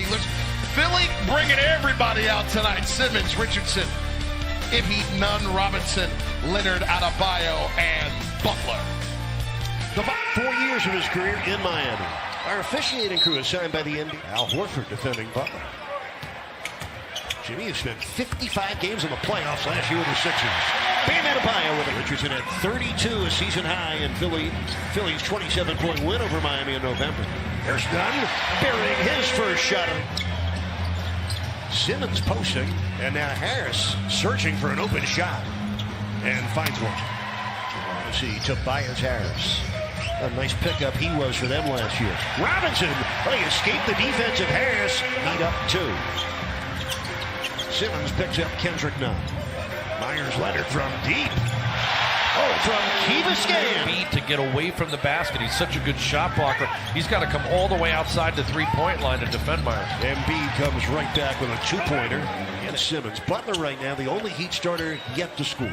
Philly bringing everybody out tonight. Simmons, Richardson, Ibby, Nunn, Robinson, Leonard, Adebayo, and Butler. About 4 years of his career in Miami. Our officiating crew is signed by the NBA. Al Horford defending Butler. Jimmy has spent 55 games in the playoffs last year with the Sixers. Bam Adebayo with it. Richardson at 32, a season high in Philly's 27-point win over Miami in November. There's Nunn burying his first shot. Simmons posting, and now Harris searching for an open shot. And finds one. You see Tobias Harris. A nice pickup he was for them last year. Robinson, he escaped the defense of Harris. Lead up two. Simmons picks up Kendrick Nunn. Myers Leonard from deep. Oh, from Key Biscayne. Speed to get away from the basket. He's such a good shot blocker. He's got to come all the way outside the three-point line to defend Myers. Embiid comes right back with a two-pointer. And Simmons. Butler right now, the only Heat starter yet to score.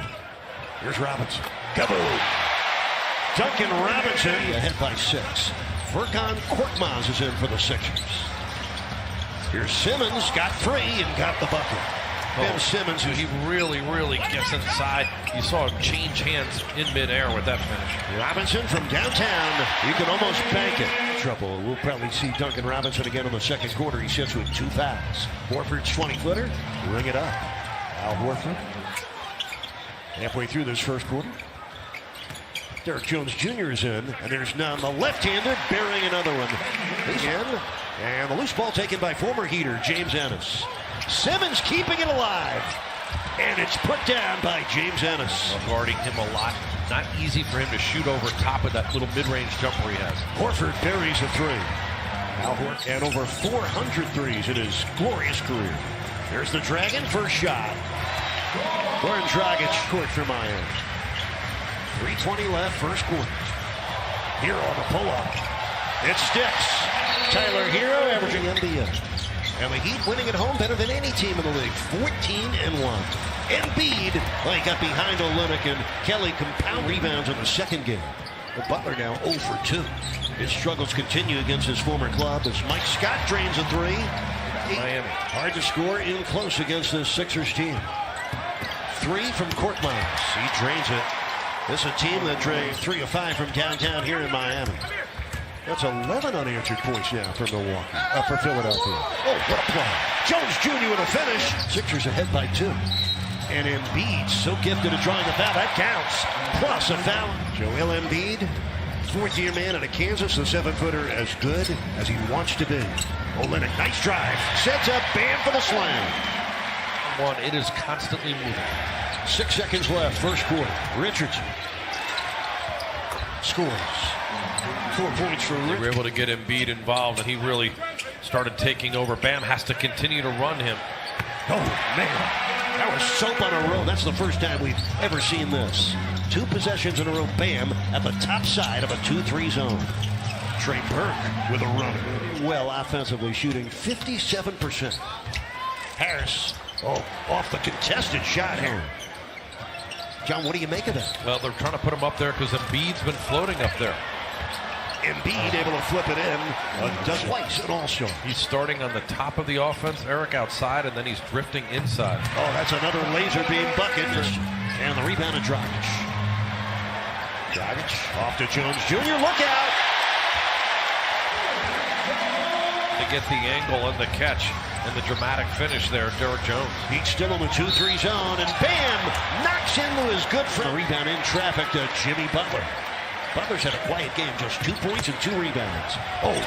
Here's Robinson. Kaboom! Duncan Robinson ahead by 6. Furkan Korkmaz is in for the Sixers. Here's Simmons, got 3 and got the bucket. Ben Simmons, he really gets inside. You saw him change hands in midair with that finish. Robinson from downtown. You can almost bank it. Trouble. We'll probably see Duncan Robinson again in the second quarter. He sits with 2 fouls. Horford's 20-footer. Ring it up. Al Horford. Halfway through this first quarter. Derek Jones Jr. is in, and there's Nunn, the left-hander, burying another one. He's in, and the loose ball taken by former Heater, James Ennis. Simmons keeping it alive, and it's put down by James Ennis. Guarding him a lot. Not easy for him to shoot over top of that little mid-range jumper he has. Horford buries a 3. Al Horford, and over 400 threes in his glorious career. There's the Dragon, first shot. Goran Dragic court for Miami. 3:20 left, first quarter. Hero on the pull-up. It sticks. Tyler Hero averaging NBA. And the Heat winning at home better than any team in the league. 14-1. Embiid, he got behind Olynyk, and Kelly compound rebounds in the second game. But Butler now 0 for 2. His struggles continue against his former club as Mike Scott drains a 3. Miami. Hard to score in close against this Sixers team. 3 from Korkmaz. He drains it. This is a team that drained 3 of 5 from downtown here in Miami. That's 11 unanswered points now for Milwaukee, for Philadelphia. Oh, what a play. Jones Jr. with a finish. Sixers ahead by 2. And Embiid, so gifted at drawing the foul. That counts. Plus a foul. Joel Embiid, 4th-year man out of Kansas, the 7-footer as good as he wants to be. Olynyk, nice drive. Sets up, Bam for the slam. It is constantly moving. 6 seconds left, first quarter. Richardson scores. 4 points for Richardson. They were able to get Embiid involved, and he really started taking over. Bam has to continue to run him. Oh, man. That was soap on a roll. That's the first time we've ever seen this. 2 possessions in a row. Bam at the top side of a 2-3 zone. Trey Burke with a runner. Well, offensively shooting 57%. Harris, off the contested shot here. John, what do you make of that? Well, they're trying to put him up there because Embiid's been floating up there. Embiid able to flip it in. Does twice an all-star. He's starting on the top of the offense, Eric outside, and then he's drifting inside. Oh, that's another laser beam bucket. And the rebound to Dragic. Dragic off to Jones Jr. Look out! To get the angle and the catch and the dramatic finish there, Derek Jones. He's still in the 2-3 zone, and Bam knocks into his good friend. A rebound in traffic to Jimmy Butler. Butler's had a quiet game, just 2 points and 2 rebounds. Oh,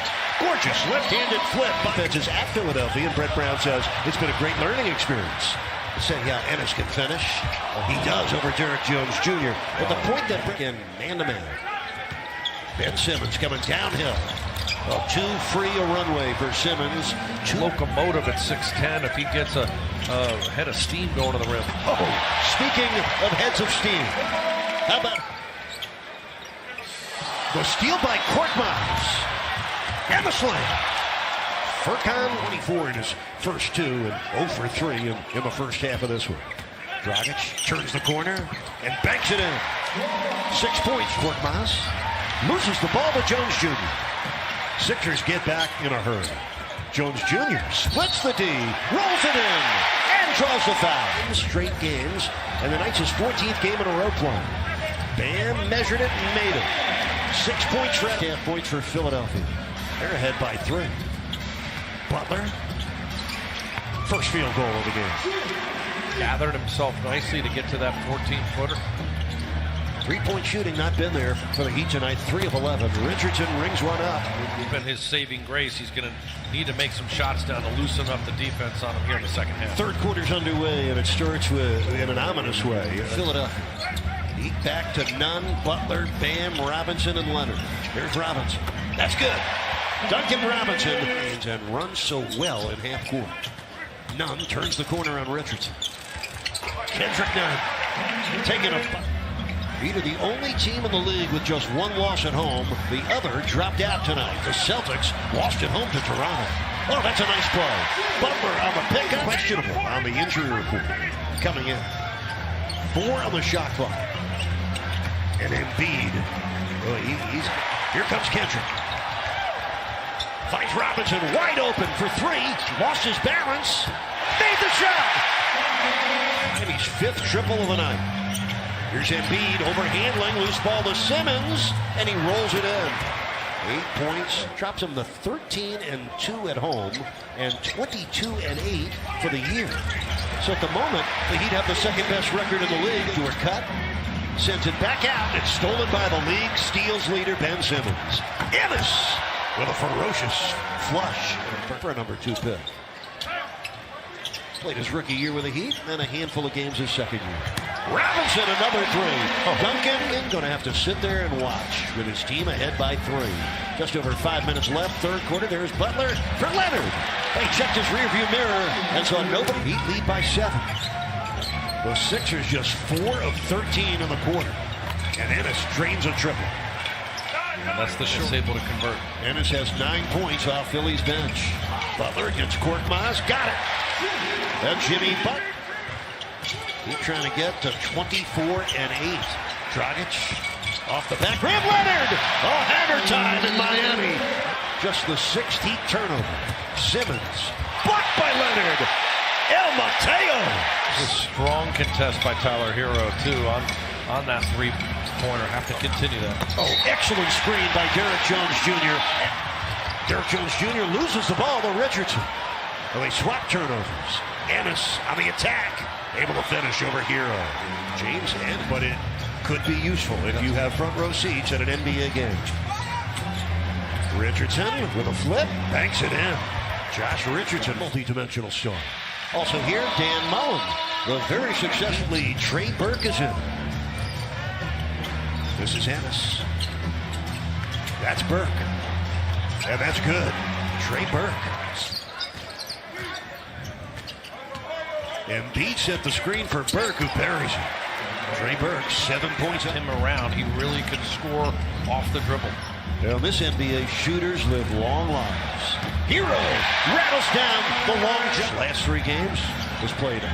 gorgeous left-handed flip. Defense is at Philadelphia, and Brett Brown says it's been a great learning experience. Saying how Ennis can finish. He does over Derek Jones Jr. But the point that in man-to-man. Ben Simmons coming downhill. Too free a runway for Simmons. Locomotive at 6'10". If he gets a head of steam going to the rim. Oh, speaking of heads of steam, how about the steal by Korkmaz and the slam. Furkan 24 in his first 2 and 0 for 3 in the first half of this one. Dragic turns the corner and banks it in. 6 points, Korkmaz. Loses the ball to Jones Jr. Sixers get back in a hurry. Jones Jr. splits the D, rolls it in, and draws the foul. Straight games, and the Knights' 14th game in a row playing. Bam measured it and made it. 6 points for half points for Philadelphia. They're ahead by 3. Butler, first field goal of the game. Gathered himself nicely to get to that 14-footer. 3-point shooting not been there for the Heat tonight. 3 of 11. Richardson rings one up. Been his saving grace. He's going to need to make some shots down to loosen up the defense on him here in the second half. Third quarter's underway, and it starts in an ominous way. Philadelphia. Heat back to Nunn, Butler, Bam, Robinson, and Leonard. Here's Robinson. That's good. Duncan Robinson and runs so well in half court. Nunn turns the corner on Richardson. Kendrick Nunn taking a... Heat are the only team in the league with just 1 loss at home. The other dropped out tonight. The Celtics lost at home to Toronto. Oh, that's a nice play. Butler on the pick. Questionable on the injury report. Coming in. 4 on the shot clock. And Embiid. Oh, here comes Kendrick. Finds Robinson wide open for 3. Lost his balance. Made the shot. And he's 5th triple of the night. Here's Embiid overhandling, loose ball to Simmons, and he rolls it in. 8 points, drops him to 13-2 at home, and 22-8 for the year. So at the moment, the Heat have the second best record in the league. To a cut, sends it back out. It's stolen by the league steals leader Ben Simmons. Ennis with a ferocious flush for a number 2 pick. Played his rookie year with the Heat, and a handful of games his second year. Robinson, another 3. Duncan going to have to sit there and watch with his team ahead by 3. Just over 5 minutes left, third quarter. There's Butler for Leonard. They checked his rearview mirror and saw nobody. Heat lead by 7. The Sixers just 4 of 13 in the quarter. And Ennis drains a triple. And that's the shot able to convert. Ennis has 9 points off Philly's bench. Butler against Korkmaz. Got it. And Jimmy Butler. He's trying to get to 24-8. Dragic off the back rim. Leonard! Oh, hammer time in Miami. Just the 6th Heat turnover. Simmons. Blocked by Leonard. El Mateo. A strong contest by Tyler Hero, too, on that 3-pointer. Have to continue that. Oh, excellent screen by Derrick Jones Jr. Derrick Jones Jr. loses the ball to Richardson. Well, they swap turnovers. Ennis on the attack. Able to finish over Hero. James and, but it could be useful if you have front row seats at an NBA game. Richardson with a flip. Banks it in. Josh Richardson, multi-dimensional star. Also here, Dan Mullen. The very successfully Trey Burke is in. This is Ennis. That's Burke. And that's good. Trey Burke. Embiid set the screen for Burke, who buries it. Trey Burke, 7 points. Him around, he really could score off the dribble. Now this NBA, shooters live long lives. Hero rattles down the long jump. Last 3 games was played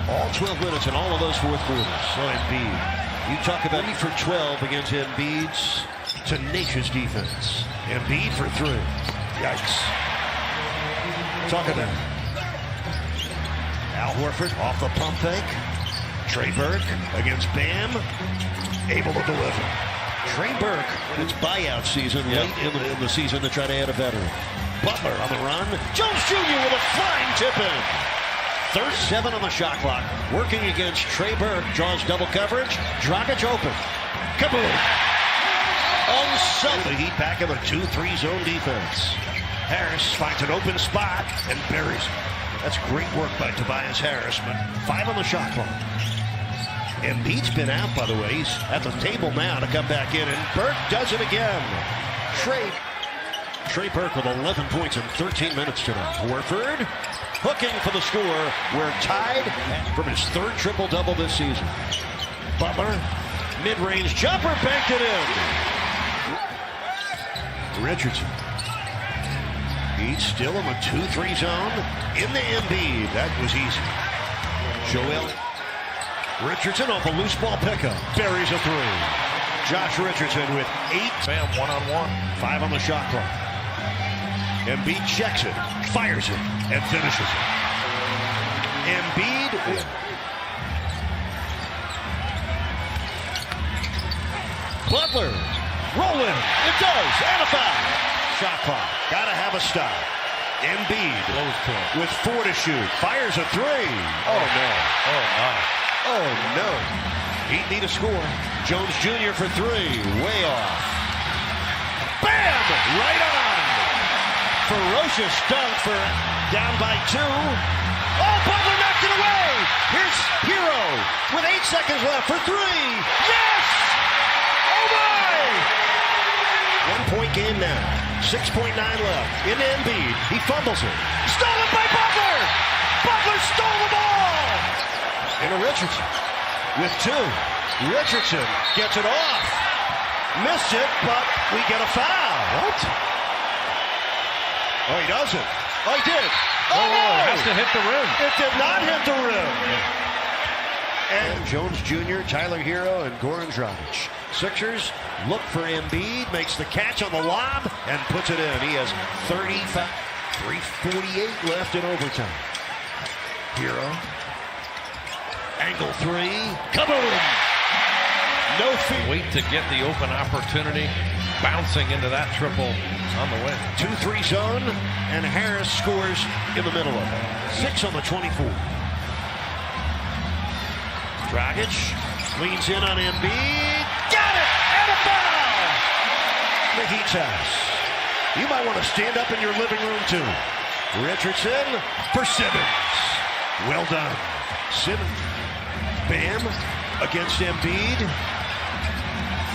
all 12 minutes in all of those fourth quarters. So Embiid, you talk about 8 for 12 against Embiid's tenacious defense. Embiid for 3. Yikes. Talk about it. Al Horford off the pump fake. Trey Burke against Bam. Able to deliver. Trey Burke, it's buyout season late in the season to try to add a veteran. Butler on the run. Jones Jr. with a flying tip in. Third 7 on the shot clock. Working against Trey Burke. Draws double coverage. Dragic open. Kaboom. The Heat back in a 2-3 zone defense. Harris finds an open spot and buries it. That's great work by Tobias Harris, but 5 on the shot clock. Embiid's been out, by the way. He's at the table now to come back in, and Burke does it again. Trey Burke with 11 points in 13 minutes tonight. Horford hooking for the score. We're tied from his 3rd triple-double this season. Butler, mid-range jumper, banked it in. Richardson. He's still in the 2-3 zone. In the Embiid. That was easy. Joel Richardson off a loose ball pickup. Buries a 3. Josh Richardson with 8. Bam, 1-on-1. 5 on the shot clock. Embiid checks it, fires it, and finishes it. Embiid. Butler. Rolling. It does. And a foul. Shot clock. Gotta have a stop. Embiid with 4 to shoot. Fires a 3. Oh, no. Oh, my. Oh, no. He'd need a score. Jones Jr. for 3. Way off. Bam! Right on. Ferocious dunk for down by 2. Oh, Butler knocked it away. Here's Hero with 8 seconds left for 3. Yes! Oh, my! 1-point game now. 6.9 left. Into Embiid. He fumbles it. Stolen by Butler! Butler stole the ball! Into Richardson with 2. Richardson gets it off. Missed it, but we get a foul. What? Oh, he doesn't. Oh, he did. Oh, no! It has to hit the rim. It did not hit the rim. And Jones Jr., Tyler Hero, and Goran Dragic. Sixers look for Embiid, makes the catch on the lob, and puts it in. He has 35, 3:48 left in overtime. Hero. Angle 3. Kaboom! No feet. Wait to get the open opportunity. Bouncing into that triple on the way. 2-3 zone, and Harris scores in the middle of it. 6 on the 24. Dragic leans in on Embiid. Got it! And a foul! The Heat's house. You might want to stand up in your living room, too. Richardson for Simmons. Well done. Simmons. Bam against Embiid.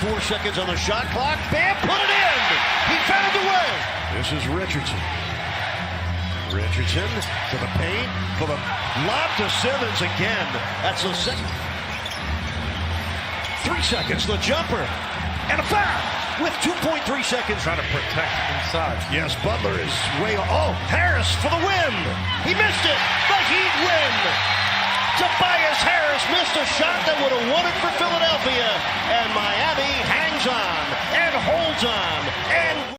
4 seconds on the shot clock. Bam, put it in! He found a way! This is Richardson. Richardson to the paint, for the lob to Simmons again. That's the second. 3 seconds, the jumper, and a foul with 2.3 seconds. Trying to protect inside. Yes, Butler is way off. Oh, Harris for the win. He missed it. The Heat win. Tobias Harris